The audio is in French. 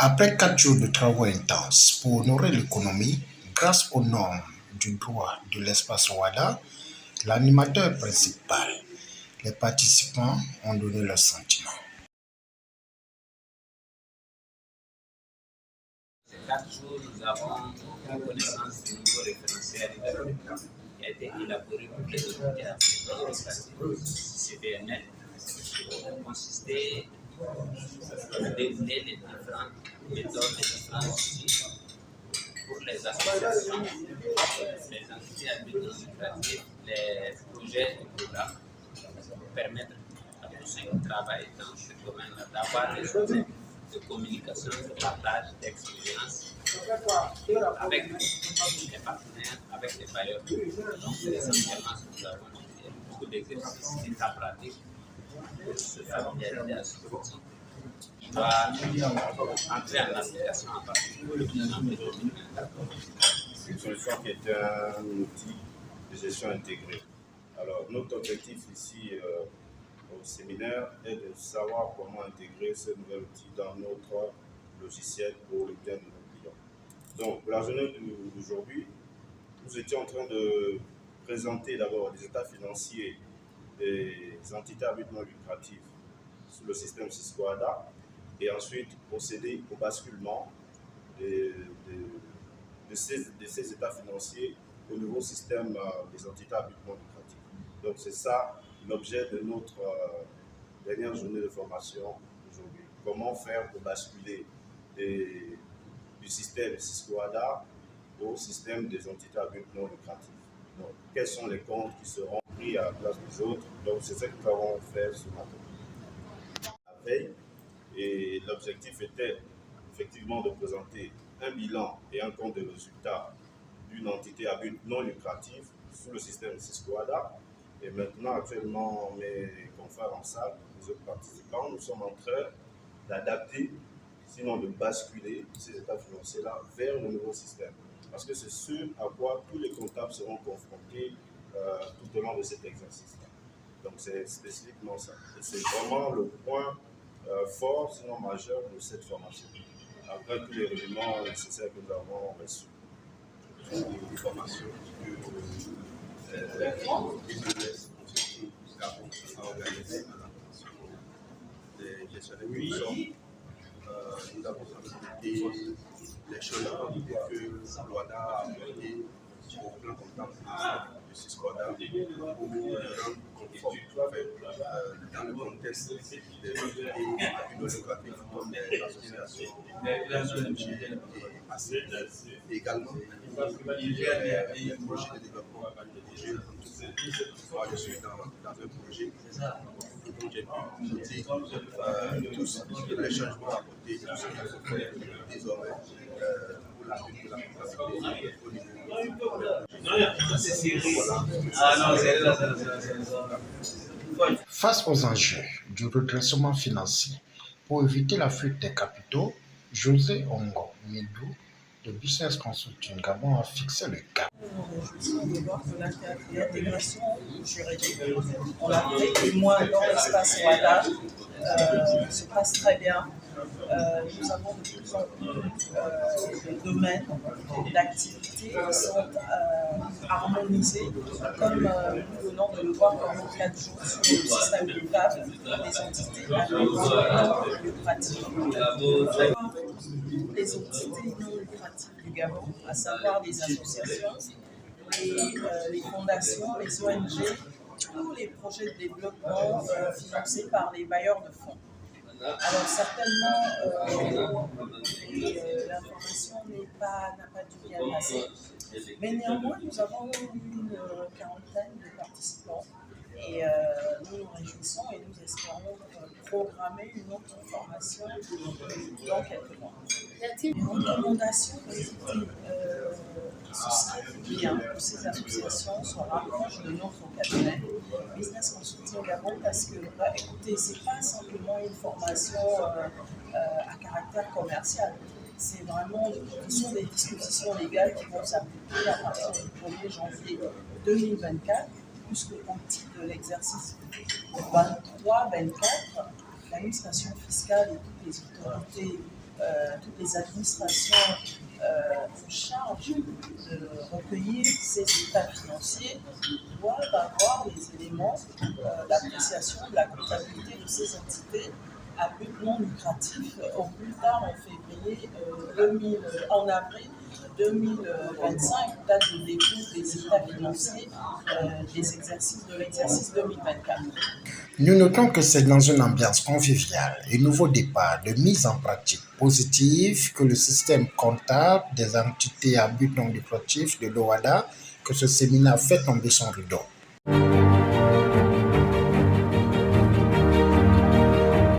Après 4 jours de travaux intenses pour honorer l'économie, grâce aux normes du droit de l'espace WADA, l'animateur principal, les participants ont donné leurs sentiments. Ces 4 jours, nous avons pris connaissance du nouveau référentiel qui a été élaboré pour les autorités administratives, CVNL, qui a consisté à dérouler les différentes méthodes, les différents outils pour les associations, les entités administratives, les projets et programmes, pour permettre à tous ceux qui travaillent dans ce domaine d'avoir des outils de communication, de partage, d'expérience avec les partenaires, avec les bailleurs. Donc, c'est essentiellement ce que nous avons fait. Beaucoup d'exercices état pratique pour se familiariser à ce outil. Il doit entrer en application à partir de janvier 2024. C'est une solution qui est un outil de gestion intégrée. Alors, notre objectif ici au séminaire est de savoir comment intégrer ce nouvel outil dans notre logiciel pour le bien de nos clients. Donc, pour la journée d'aujourd'hui, nous étions en train de présenter d'abord les états financiers des entités à but non lucratif sous le système Cisco ADA et ensuite procéder au basculement de ces états financiers au nouveau système des entités à but non lucratif. Donc, c'est ça l'objet de notre dernière journée de formation aujourd'hui. Comment faire pour basculer du système Cisco ADA au système des entités à but non lucratif. Donc, quels sont les comptes qui seront pris à la place des autres? Donc, c'est ça que nous avons fait ce matin. La veille, et l'objectif était effectivement de présenter un bilan et un compte de résultats d'une entité à but non lucratif sous le système Cisco ADA. Et maintenant, actuellement, mes confrères en salle, les autres participants, nous sommes en train d'adapter, sinon de basculer ces états financiers-là vers le nouveau système. Parce que c'est ce à quoi tous les comptables seront confrontés tout au long de cet exercice-là. Donc c'est spécifiquement ça. Et c'est vraiment le point fort, sinon majeur, de cette formation. Après tous les éléments nécessaires que nous avons reçus. Des formations que les business a organisées à l'attention des gestionnaires que nous avons facilité les chemins que l'OADA a amené au plan comptable de Cisco ADA pour le rendre conforme dans le contexte des entités à but non lucratif comme les associations, les ONG et ACI. Également, les projets de développement de jeunes entreprises. Moi, je suis dans un projet dont j'ai pu noter tous les changements apportés, tout ce qu'il faut faire désormais pour la lutte de la comptabilité au niveau. Face aux enjeux du redressement financier, pour éviter la fuite des capitaux, José Ongo Midou de Business Consulting Gabon a fixé le cap. Nous nous réjouissons de voir que l'intégration juridique, on a été témoin dans l'espace WADA, se passe très bien. Nous avons de plus en plus de domaines d'activités qui sont harmonisés, comme nous venons de le voir pendant 4 jours sur le système comptable des entités à but non lucratif. Les entités non lucratives du Gabon, à savoir les associations, les fondations, les ONG, tous les projets de développement financés par les bailleurs de fonds. Alors certainement, l'information n'a pas dû bien passer, mais néanmoins nous avons une quarantaine de participants et nous nous réjouissons et nous espérons programmer une autre formation dans quelques mois. Les recommandations positives, ce serait bien que ces associations se rapprochent de notre cabinet Business Consulting Gabon parce que, écoutez, ce n'est pas simplement une formation à caractère commercial. C'est vraiment, ce sont des dispositions légales qui vont s'appliquer à partir du 1er janvier 2024, puisque au titre de l'exercice 23-24, l'administration fiscale et toutes les autorités toutes les administrations en charge de recueillir ces états financiers doivent avoir les éléments d'appréciation de la comptabilité de ces entités à but non lucratif au plus tard en avril 2025, date de début des états financiers de l'exercice 2024. Nous notons que c'est dans une ambiance conviviale et nouveau départ de mise en pratique positive que le système comptable des entités à but non lucratif de l'OHADA que ce séminaire fait tomber son rideau.